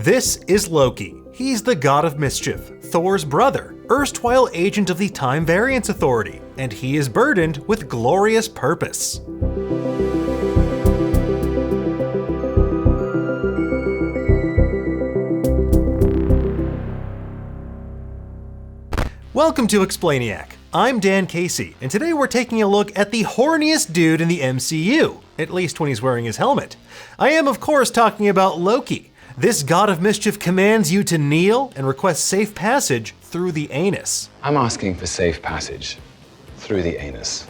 This is Loki. He's the God of Mischief, Thor's brother, erstwhile agent of the Time Variance Authority, and he is burdened with glorious purpose. Welcome to Explainiac. I'm Dan Casey, and today we're taking a look at the horniest dude in the MCU, at least when he's wearing his helmet. I am, of course, talking about Loki. This God of Mischief commands you to kneel and requests safe passage through the anus. I'm asking for safe passage through the anus.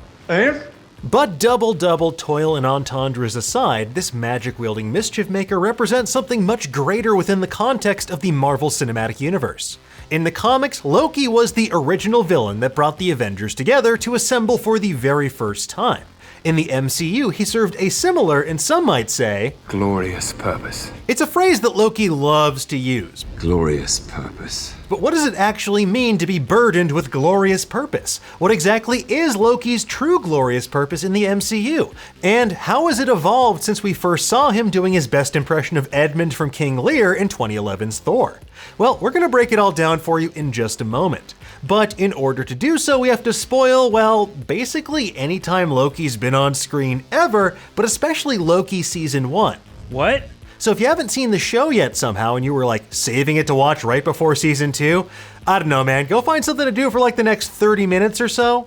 But double toil and entendres aside, this magic-wielding mischief maker represents something much greater within the context of the Marvel Cinematic Universe. In the comics, Loki was the original villain that brought the Avengers together to assemble for the very first time. In the MCU, he served a similar, and some might say, glorious purpose. It's a phrase that Loki loves to use. Glorious purpose. But what does it actually mean to be burdened with glorious purpose? What exactly is Loki's true glorious purpose in the MCU? And how has it evolved since we first saw him doing his best impression of Edmund from King Lear in 2011's Thor? Well, we're gonna break it all down for you in just a moment. But in order to do so, we have to spoil, well, basically any time Loki's been on screen ever, but especially Loki Season 1. What? So if you haven't seen the show yet somehow and you were like saving it to watch right before Season 2, I don't know, man, go find something to do for like the next 30 minutes or so.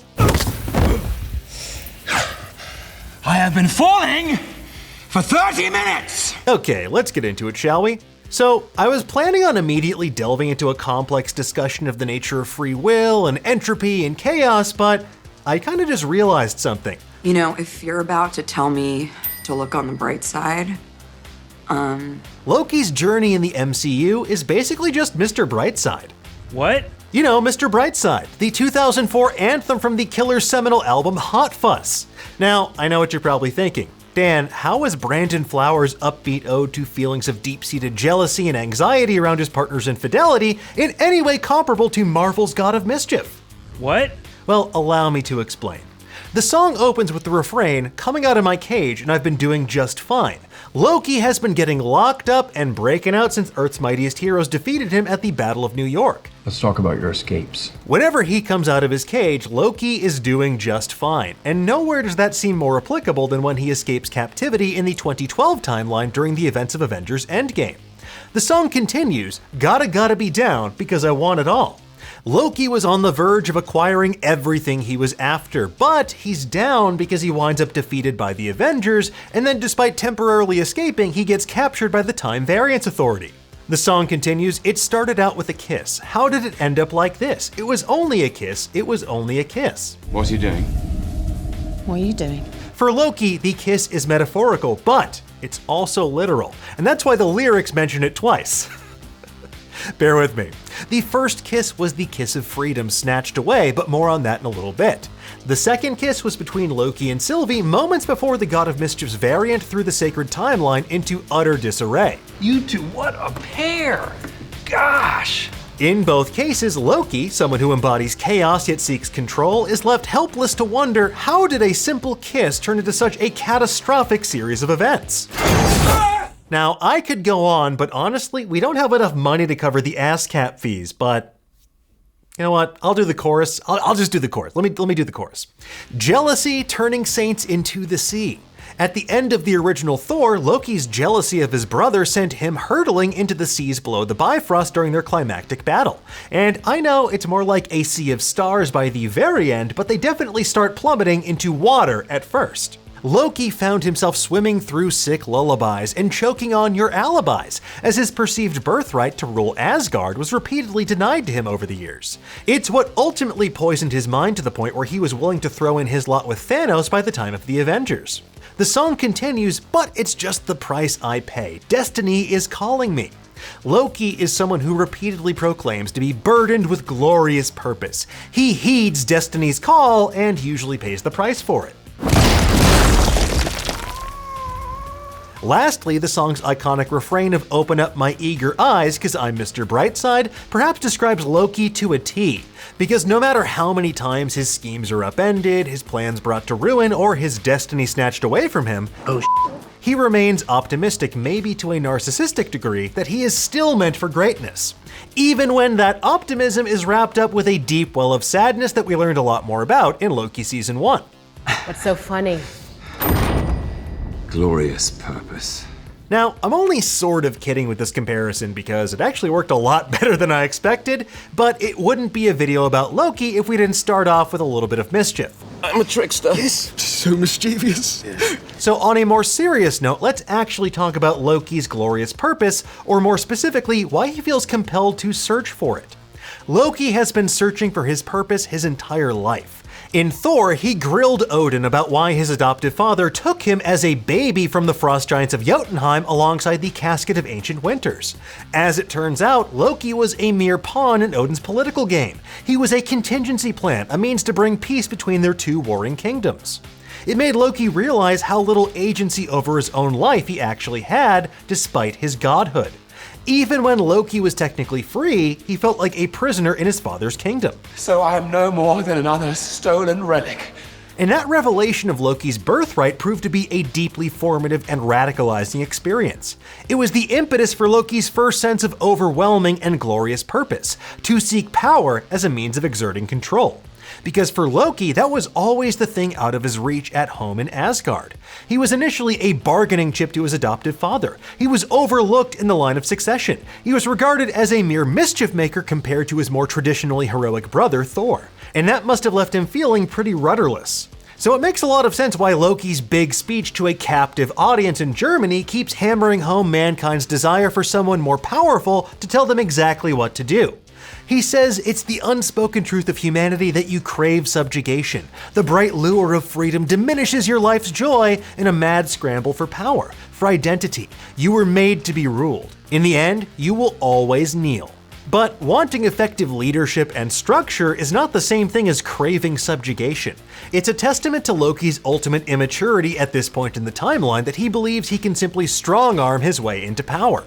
I have been falling for 30 minutes! Okay, let's get into it, shall we? So, I was planning on immediately delving into a complex discussion of the nature of free will and entropy and chaos, but I kind of just realized something. You know, if you're about to tell me to look on the bright side, Loki's journey in the MCU is basically just Mr. Brightside. What? You know, Mr. Brightside, the 2004 anthem from the Killer's seminal album Hot Fuss. Now, I know what you're probably thinking. Dan, how is Brandon Flowers' upbeat ode to feelings of deep-seated jealousy and anxiety around his partner's infidelity in any way comparable to Marvel's God of Mischief? What? Well, allow me to explain. The song opens with the refrain, "Coming out of my cage and I've been doing just fine." Loki has been getting locked up and breaking out since Earth's mightiest heroes defeated him at the Battle of New York. Let's talk about your escapes. Whenever he comes out of his cage, Loki is doing just fine, and nowhere does that seem more applicable than when he escapes captivity in the 2012 timeline during the events of Avengers Endgame. The song continues, gotta be down because I want it all. Loki was on the verge of acquiring everything he was after, but he's down because he winds up defeated by the Avengers, and then despite temporarily escaping, he gets captured by the Time Variance Authority. The song continues, it started out with a kiss. How did it end up like this? It was only a kiss, it was only a kiss. What's he doing? What are you doing? For Loki, the kiss is metaphorical, but it's also literal, and that's why the lyrics mention it twice. Bear with me. The first kiss was the kiss of freedom snatched away, but more on that in a little bit. The second kiss was between Loki and Sylvie moments before the God of Mischief's variant threw the sacred timeline into utter disarray. You two, what a pair! Gosh! In both cases, Loki, someone who embodies chaos yet seeks control, is left helpless to wonder how did a simple kiss turn into such a catastrophic series of events? Now, I could go on, but honestly, we don't have enough money to cover the ASCAP fees, but you know what? I'll do the chorus. I'll just do the chorus. Let me do the chorus. Jealousy turning saints into the sea. At the end of the original Thor, Loki's jealousy of his brother sent him hurtling into the seas below the Bifrost during their climactic battle. And I know it's more like a sea of stars by the very end, but they definitely start plummeting into water at first. Loki found himself swimming through sick lullabies and choking on your alibis, as his perceived birthright to rule Asgard was repeatedly denied to him over the years. It's what ultimately poisoned his mind to the point where he was willing to throw in his lot with Thanos by the time of the Avengers. The song continues, but it's just the price I pay. Destiny is calling me. Loki is someone who repeatedly proclaims to be burdened with glorious purpose. He heeds destiny's call and usually pays the price for it. Lastly, the song's iconic refrain of "Open up my eager eyes, 'cause I'm Mr. Brightside" perhaps describes Loki to a T, because no matter how many times his schemes are upended, his plans brought to ruin, or his destiny snatched away from him, He remains optimistic, maybe to a narcissistic degree, that he is still meant for greatness, even when that optimism is wrapped up with a deep well of sadness that we learned a lot more about in Loki Season 1. What's so funny? Glorious purpose. Now, I'm only sort of kidding with this comparison because it actually worked a lot better than I expected, but it wouldn't be a video about Loki if we didn't start off with a little bit of mischief. I'm a trickster. Yes, so mischievous. So on a more serious note, let's actually talk about Loki's glorious purpose, or more specifically, why he feels compelled to search for it. Loki has been searching for his purpose his entire life. In Thor, he grilled Odin about why his adoptive father took him as a baby from the frost giants of Jotunheim alongside the casket of ancient winters. As it turns out, Loki was a mere pawn in Odin's political game. He was a contingency plan, a means to bring peace between their two warring kingdoms. It made Loki realize how little agency over his own life he actually had, despite his godhood. Even when Loki was technically free, he felt like a prisoner in his father's kingdom. So I am no more than another stolen relic. And that revelation of Loki's birthright proved to be a deeply formative and radicalizing experience. It was the impetus for Loki's first sense of overwhelming and glorious purpose, to seek power as a means of exerting control. Because for Loki, that was always the thing out of his reach at home in Asgard. He was initially a bargaining chip to his adoptive father. He was overlooked in the line of succession. He was regarded as a mere mischief maker compared to his more traditionally heroic brother, Thor. And that must have left him feeling pretty rudderless. So it makes a lot of sense why Loki's big speech to a captive audience in Germany keeps hammering home mankind's desire for someone more powerful to tell them exactly what to do. He says it's the unspoken truth of humanity that you crave subjugation. The bright lure of freedom diminishes your life's joy in a mad scramble for power, for identity. You were made to be ruled. In the end, you will always kneel. But wanting effective leadership and structure is not the same thing as craving subjugation. It's a testament to Loki's ultimate immaturity at this point in the timeline that he believes he can simply strong-arm his way into power.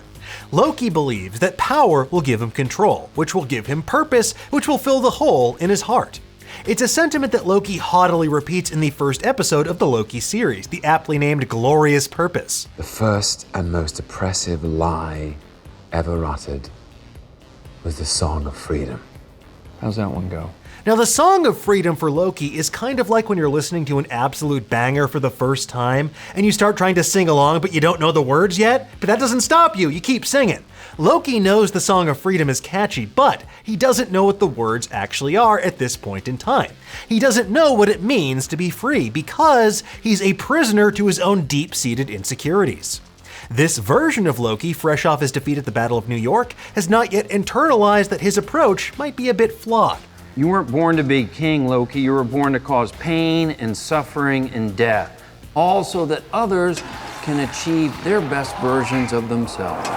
Loki believes that power will give him control, which will give him purpose, which will fill the hole in his heart. It's a sentiment that Loki haughtily repeats in the first episode of the Loki series, the aptly named Glorious Purpose. The first and most oppressive lie ever uttered was the Song of Freedom. How's that one go? Now, the Song of Freedom for Loki is kind of like when you're listening to an absolute banger for the first time and you start trying to sing along but you don't know the words yet, but that doesn't stop you, you keep singing. Loki knows the Song of Freedom is catchy, but he doesn't know what the words actually are at this point in time. He doesn't know what it means to be free because he's a prisoner to his own deep-seated insecurities. This version of Loki, fresh off his defeat at the Battle of New York, has not yet internalized that his approach might be a bit flawed. You weren't born to be king, Loki. You were born to cause pain and suffering and death, all so that others can achieve their best versions of themselves.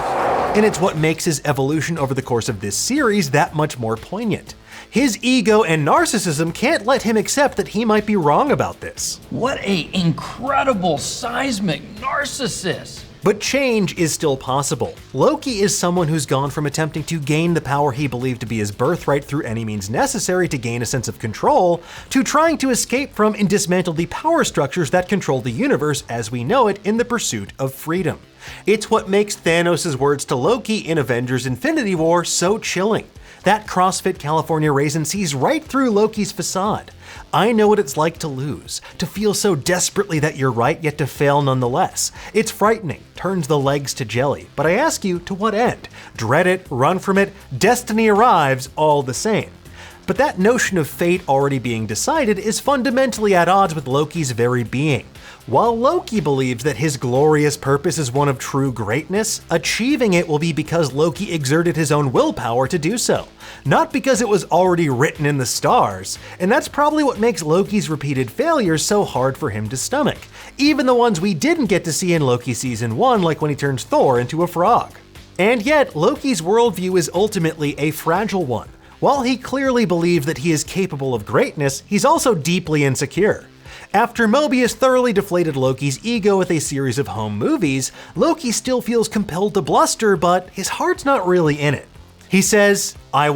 And it's what makes his evolution over the course of this series that much more poignant. His ego and narcissism can't let him accept that he might be wrong about this. What an incredible seismic narcissist! But change is still possible. Loki is someone who's gone from attempting to gain the power he believed to be his birthright through any means necessary to gain a sense of control, to trying to escape from and dismantle the power structures that control the universe as we know it in the pursuit of freedom. It's what makes Thanos' words to Loki in Avengers Infinity War so chilling. That CrossFit California raisin sees right through Loki's facade. I know what it's like to lose, to feel so desperately that you're right, yet to fail nonetheless. It's frightening, turns the legs to jelly, but I ask you, to what end? Dread it, run from it, destiny arrives, all the same. But that notion of fate already being decided is fundamentally at odds with Loki's very being. While Loki believes that his glorious purpose is one of true greatness, achieving it will be because Loki exerted his own willpower to do so, not because it was already written in the stars. And that's probably what makes Loki's repeated failures so hard for him to stomach, even the ones we didn't get to see in Loki Season 1, like when he turns Thor into a frog. And yet, Loki's worldview is ultimately a fragile one. While he clearly believes that he is capable of greatness, he's also deeply insecure. After Mobius thoroughly deflated Loki's ego with a series of home movies, Loki still feels compelled to bluster, but his heart's not really in it. He says, I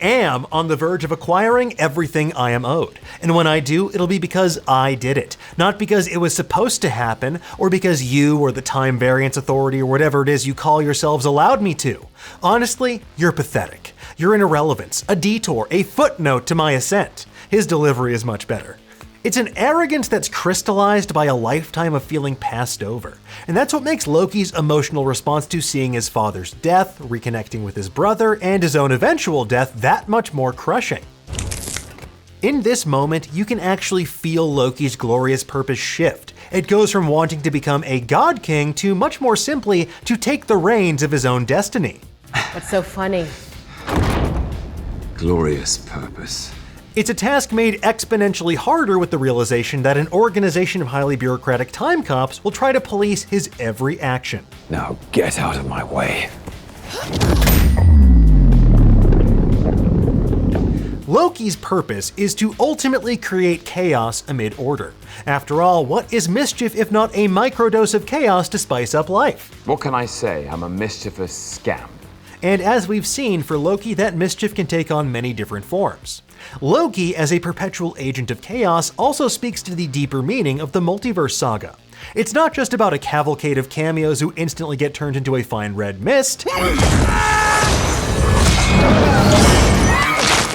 am on the verge of acquiring everything I am owed. And when I do, it'll be because I did it. Not because it was supposed to happen, or because you or the Time Variance Authority or whatever it is you call yourselves allowed me to. Honestly, you're pathetic. You're an irrelevance, a detour, a footnote to my ascent. His delivery is much better. It's an arrogance that's crystallized by a lifetime of feeling passed over. And that's what makes Loki's emotional response to seeing his father's death, reconnecting with his brother, and his own eventual death that much more crushing. In this moment, you can actually feel Loki's glorious purpose shift. It goes from wanting to become a god king to much more simply to take the reins of his own destiny. What's so funny? Glorious purpose. It's a task made exponentially harder with the realization that an organization of highly bureaucratic time cops will try to police his every action. Now get out of my way. Loki's purpose is to ultimately create chaos amid order. After all, what is mischief if not a microdose of chaos to spice up life? What can I say? I'm a mischievous scamp. And as we've seen, for Loki, that mischief can take on many different forms. Loki, as a perpetual agent of chaos, also speaks to the deeper meaning of the multiverse saga. It's not just about a cavalcade of cameos who instantly get turned into a fine red mist.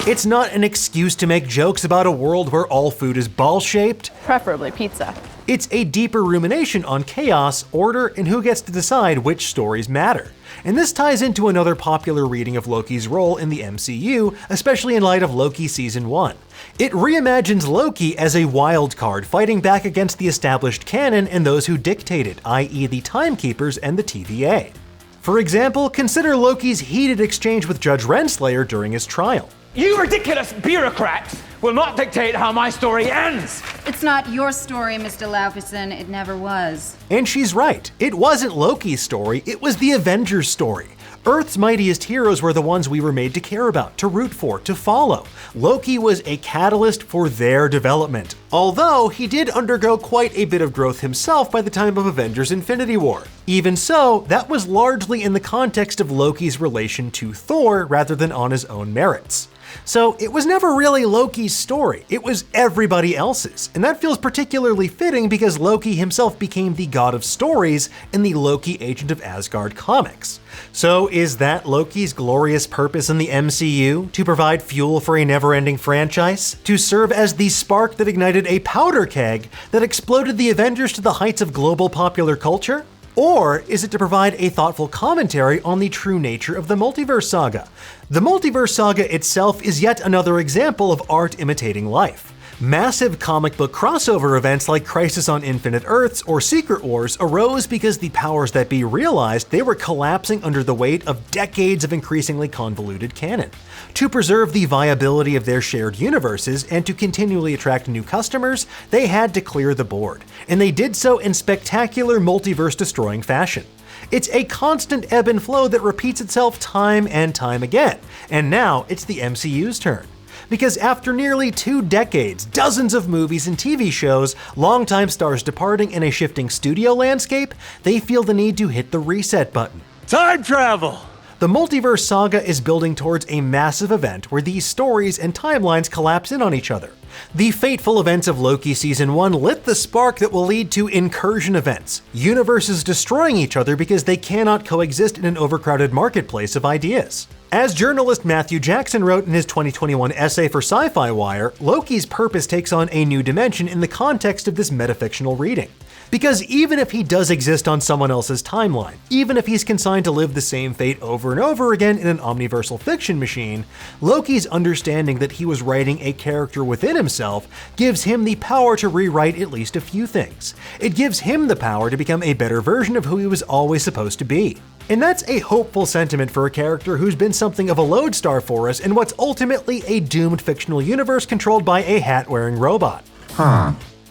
It's not an excuse to make jokes about a world where all food is ball-shaped. Preferably pizza. It's a deeper rumination on chaos, order, and who gets to decide which stories matter. And this ties into another popular reading of Loki's role in the MCU, especially in light of Loki Season 1. It reimagines Loki as a wild card fighting back against the established canon and those who dictate it, i.e. the Timekeepers and the TVA. For example, consider Loki's heated exchange with Judge Renslayer during his trial. You ridiculous bureaucrats will not dictate how my story ends! It's not your story, Mr. Laufeyson. It never was. And she's right. It wasn't Loki's story, it was the Avengers' story. Earth's mightiest heroes were the ones we were made to care about, to root for, to follow. Loki was a catalyst for their development, although he did undergo quite a bit of growth himself by the time of Avengers Infinity War. Even so, that was largely in the context of Loki's relation to Thor rather than on his own merits. So it was never really Loki's story, it was everybody else's, and that feels particularly fitting because Loki himself became the god of stories in the Loki Agent of Asgard comics. So is that Loki's glorious purpose in the MCU? To provide fuel for a never-ending franchise? To serve as the spark that ignited a powder keg that exploded the Avengers to the heights of global popular culture? Or is it to provide a thoughtful commentary on the true nature of the multiverse saga? The multiverse saga itself is yet another example of art imitating life. Massive comic book crossover events like Crisis on Infinite Earths or Secret Wars arose because the powers that be realized they were collapsing under the weight of decades of increasingly convoluted canon. To preserve the viability of their shared universes and to continually attract new customers, they had to clear the board, and they did so in spectacular multiverse-destroying fashion. It's a constant ebb and flow that repeats itself time and time again, and now it's the MCU's turn. Because after nearly 2 decades, dozens of movies and TV shows, longtime stars departing in a shifting studio landscape, they feel the need to hit the reset button. Time travel! The multiverse saga is building towards a massive event where these stories and timelines collapse in on each other. The fateful events of Loki Season 1 lit the spark that will lead to incursion events, universes destroying each other because they cannot coexist in an overcrowded marketplace of ideas. As journalist Matthew Jackson wrote in his 2021 essay for Sci-Fi Wire, Loki's purpose takes on a new dimension in the context of this metafictional reading. Because even if he does exist on someone else's timeline, even if he's consigned to live the same fate over and over again in an omniversal fiction machine, Loki's understanding that he was writing a character within himself gives him the power to rewrite at least a few things. It gives him the power to become a better version of who he was always supposed to be. And that's a hopeful sentiment for a character who's been something of a lodestar for us in what's ultimately a doomed fictional universe controlled by a hat-wearing robot.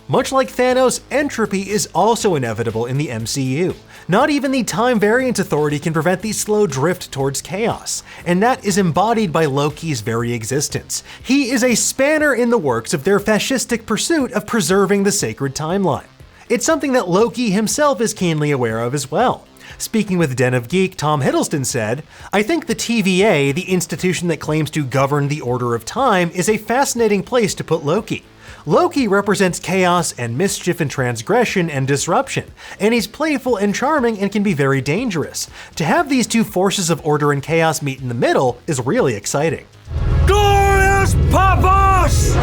Much like Thanos, entropy is also inevitable in the MCU. Not even the Time Variance Authority can prevent the slow drift towards chaos, and that is embodied by Loki's very existence. He is a spanner in the works of their fascistic pursuit of preserving the sacred timeline. It's something that Loki himself is keenly aware of as well. Speaking with Den of Geek, Tom Hiddleston said, "I think the TVA, the institution that claims to govern the order of time, is a fascinating place to put Loki. Loki represents chaos and mischief and transgression and disruption, and he's playful and charming and can be very dangerous. To have these two forces of order and chaos meet in the middle is really exciting." Glorious purpose!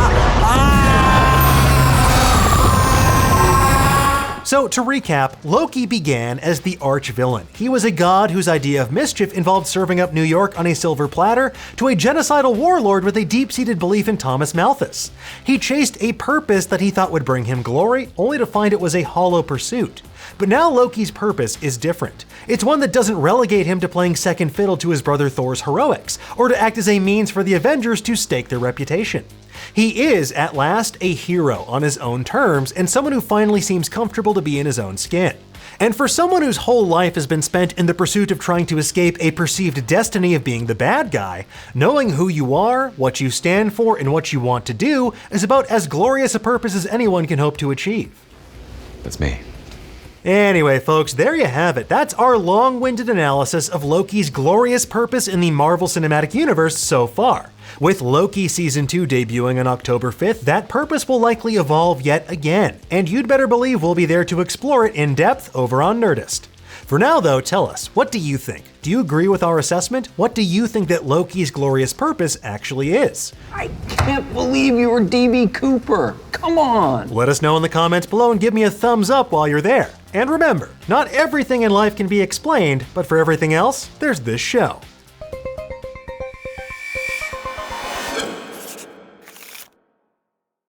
So to recap, Loki began as the arch-villain. He was a god whose idea of mischief involved serving up New York on a silver platter to a genocidal warlord with a deep-seated belief in Thomas Malthus. He chased a purpose that he thought would bring him glory, only to find it was a hollow pursuit. But now Loki's purpose is different. It's one that doesn't relegate him to playing second fiddle to his brother Thor's heroics, or to act as a means for the Avengers to stake their reputation. He is, at last, a hero on his own terms, and someone who finally seems comfortable to be in his own skin. And for someone whose whole life has been spent in the pursuit of trying to escape a perceived destiny of being the bad guy, knowing who you are, what you stand for, and what you want to do is about as glorious a purpose as anyone can hope to achieve. That's me. Anyway, folks, there you have it. That's our long-winded analysis of Loki's glorious purpose in the Marvel Cinematic Universe so far. With Loki Season 2 debuting on October 5th, that purpose will likely evolve yet again, and you'd better believe we'll be there to explore it in depth over on Nerdist. For now, though, tell us, what do you think? Do you agree with our assessment? What do you think that Loki's glorious purpose actually is? I can't believe you were DB Cooper. Come on. Let us know in the comments below and give me a thumbs up while you're there. And remember, not everything in life can be explained, but for everything else, there's this show.